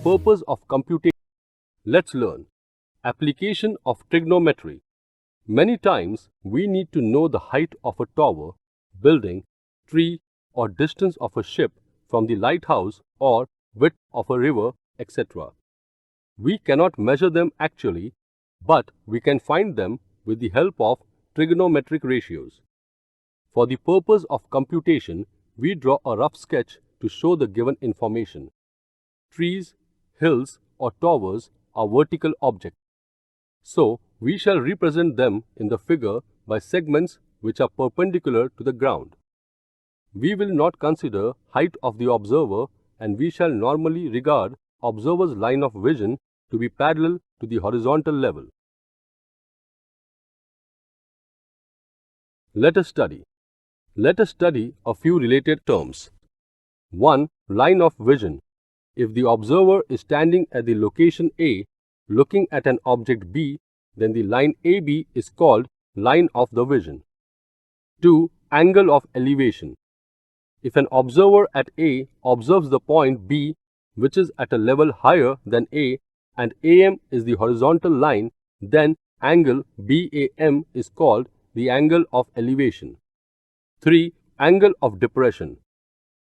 purpose of computation, let's learn application of trigonometry. Many times we need to know the height of a tower, building, tree, or distance of a ship from the lighthouse or width of a river, etc. We cannot measure them actually, but we can find them with the help of trigonometric ratios. For the purpose of computation, we draw a rough sketch to show the given information. Trees, hills, or towers are vertical objects. So, we shall represent them in the figure by segments which are perpendicular to the ground. We will not consider height of the observer, and we shall normally regard observer's line of vision to be parallel to the horizontal level. Let us study a few related terms. 1. Line of vision. If the observer is standing at the location A, looking at an object B, then the line AB is called line of the vision. 2. Angle of elevation. If an observer at A observes the point B, which is at a level higher than A, and AM is the horizontal line, then angle BAM is called the angle of elevation. 3. Angle of depression.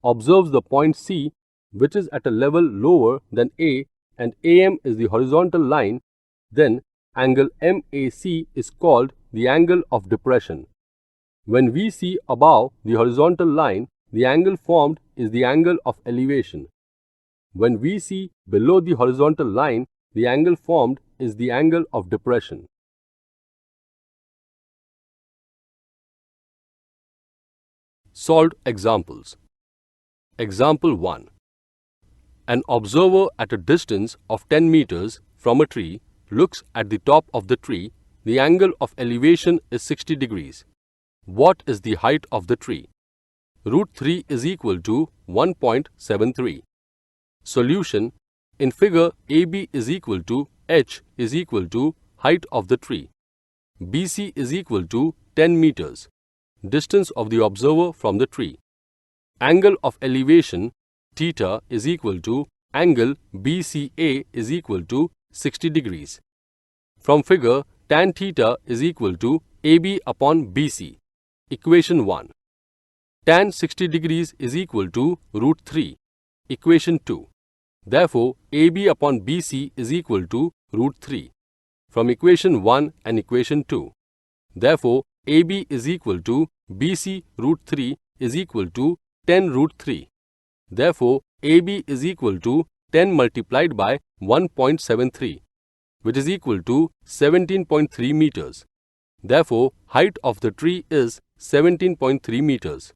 Observes the point C, which is at a level lower than A, and AM is the horizontal line, then angle MAC is called the angle of depression. When we see above the horizontal line, the angle formed is the angle of elevation. When we see below the horizontal line, the angle formed is the angle of depression. Solved examples. Example 1. An observer at a distance of 10 meters from a tree looks at the top of the tree. The angle of elevation is 60 degrees. What is the height of the tree? Root 3 is equal to 1.73. Solution. In figure, AB is equal to H is equal to height of the tree. BC is equal to 10 meters. Distance of the observer from the tree. Angle of elevation theta is equal to angle BCA is equal to 60 degrees. From figure, tan theta is equal to AB upon BC. Equation 1. Tan 60 degrees is equal to root 3. Equation 2. Therefore, AB upon BC is equal to root 3. From equation 1 and equation 2. Therefore, AB is equal to BC root 3 is equal to 10 root 3. Therefore, AB is equal to 10 multiplied by 1.73, which is equal to 17.3 meters. Therefore, height of the tree is 17.3 meters.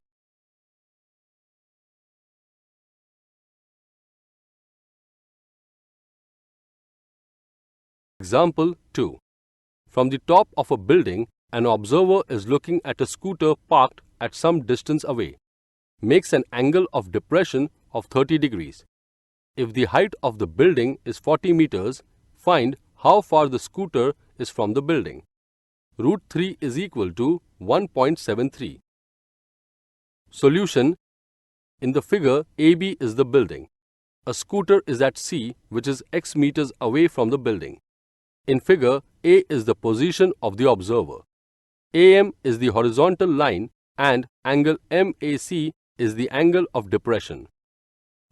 Example 2. From the top of a building, an observer is looking at a scooter parked at some distance away. Makes an angle of depression of 30 degrees. If the height of the building is 40 meters, find how far the scooter is from the building. Root 3 is equal to 1.73. Solution. In the figure, AB is the building. A scooter is at C, which is x meters away from the building. In figure, A is the position of the observer. AM is the horizontal line and angle MAC is the angle of depression.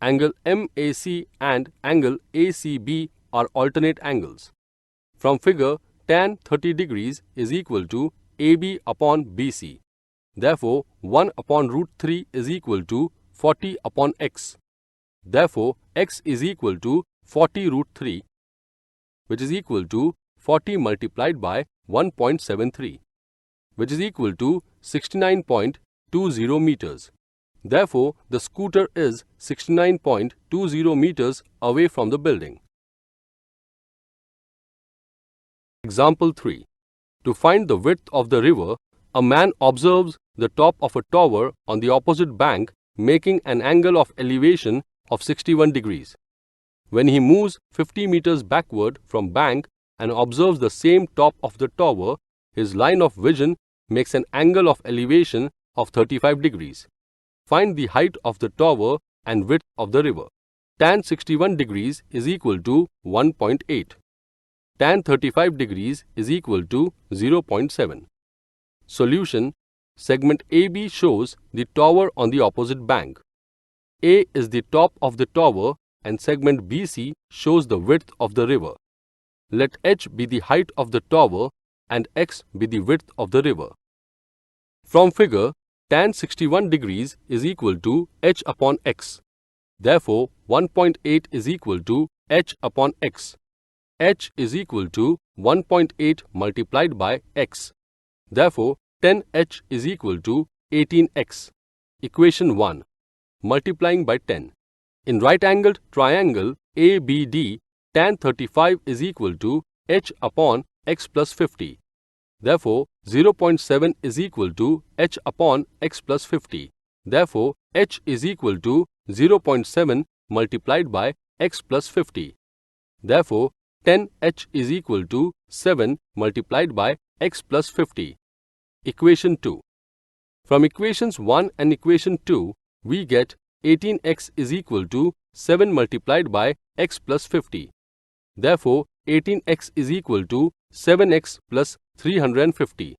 Angle MAC and angle ACB are alternate angles. From figure, tan 30 degrees is equal to AB upon BC. Therefore, 1 upon root 3 is equal to 40 upon x. Therefore, x is equal to 40 root 3, which is equal to 40 multiplied by 1.73, which is equal to 69.20 meters. Therefore, the scooter is 69.20 meters away from the building. Example 3. To find the width of the river, a man observes the top of a tower on the opposite bank making an angle of elevation of 61 degrees. When he moves 50 meters backward from bank and observes the same top of the tower, his line of vision makes an angle of elevation of 35 degrees. Find the height of the tower and width of the river. tan 61 degrees is equal to 1.8. Tan 35 degrees is equal to 0.7. Solution: segment AB shows the tower on the opposite bank. A is the top of the tower and segment BC shows the width of the river. Let h be the height of the tower and x be the width of the river. From figure, tan 61 degrees is equal to h upon x. Therefore, 1.8 is equal to h upon x. H is equal to 1.8 multiplied by x. Therefore, 10h is equal to 18x. Equation 1. Multiplying by 10. In right-angled triangle ABD, tan 35 is equal to h upon x plus 50. Therefore, 0.7 is equal to h upon x plus 50. Therefore, h is equal to 0.7 multiplied by x plus 50. Therefore, 10h is equal to 7 multiplied by x plus 50. Equation 2. From equations 1 and equation 2, we get 18x is equal to 7 multiplied by x plus 50. Therefore, 18x is equal to 7x plus 350.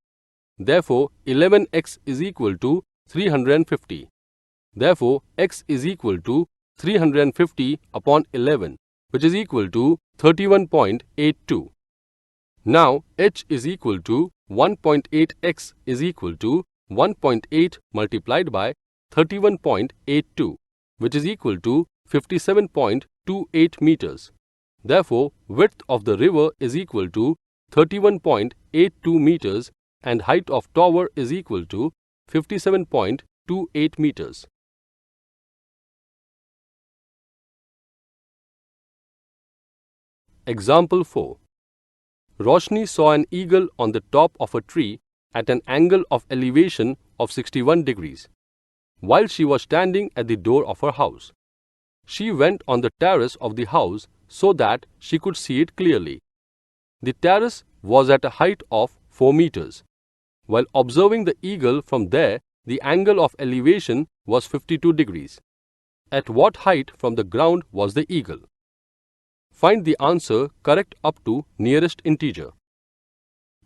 Therefore, 11x is equal to 350. Therefore, x is equal to 350 upon 11, which is equal to 31.82. Now, h is equal to 1.8x is equal to 1.8 multiplied by 31.82, which is equal to 57.28 meters. Therefore, width of the river is equal to 31.82 meters and height of tower is equal to 57.28 meters. Example 4. Roshni saw an eagle on the top of a tree at an angle of elevation of 61 degrees, while she was standing at the door of her house. She went on the terrace of the house so that she could see it clearly. The terrace was at a height of 4 meters. While observing the eagle from there, the angle of elevation was 52 degrees. At what height from the ground was the eagle? Find the answer correct up to nearest integer.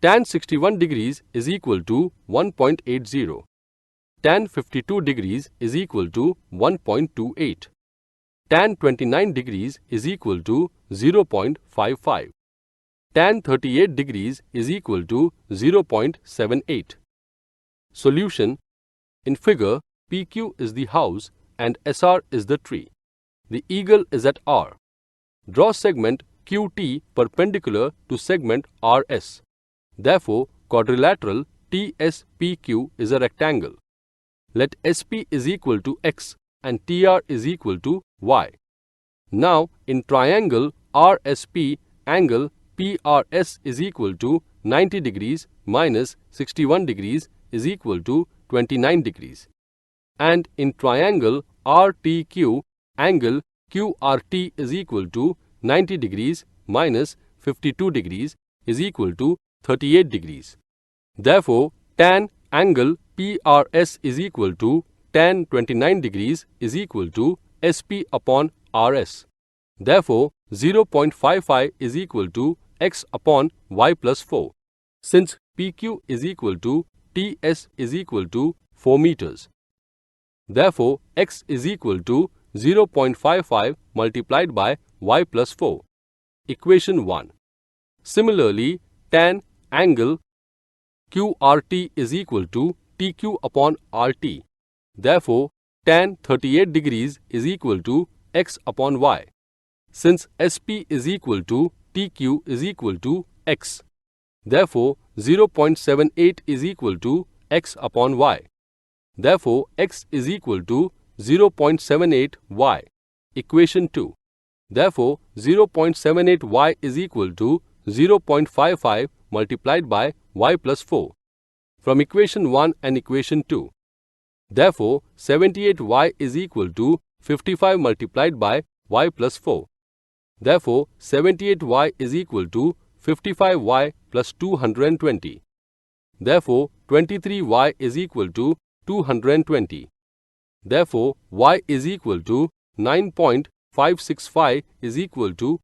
Tan 61 degrees is equal to 1.80. Tan 52 degrees is equal to 1.28. Tan 29 degrees is equal to 0.55. Tan 38 degrees is equal to 0.78. Solution: in figure, PQ is the house and SR is the tree. The eagle is at R. Draw segment QT perpendicular to segment RS. Therefore, quadrilateral TSPQ is a rectangle. Let SP is equal to X and TR is equal to Y. Now, in triangle RSP, angle PRS is equal to 90 degrees minus 61 degrees is equal to 29 degrees. And in triangle RTQ, angle QRT is equal to 90 degrees minus 52 degrees is equal to 38 degrees. Therefore, tan angle PRS is equal to tan 29 degrees is equal to SP upon RS. Therefore, 0.55 is equal to x upon y plus 4. Since PQ is equal to TS is equal to 4 meters. Therefore, x is equal to 0.55 multiplied by y plus 4. Equation 1. Similarly, tan angle QRT is equal to TQ upon RT. Therefore, tan 38 degrees is equal to x upon y. Since SP is equal to TQ is equal to x. Therefore, 0.78 is equal to x upon y. Therefore, x is equal to 0.78 y. Equation 2. Therefore, 0.78 y is equal to 0.55 multiplied by y plus 4. From equation 1 and equation 2. Therefore, 78y is equal to 55 multiplied by y plus 4. Therefore, 78y is equal to 55y plus 220. Therefore, 23y is equal to 220. Therefore, y is equal to 565 is equal to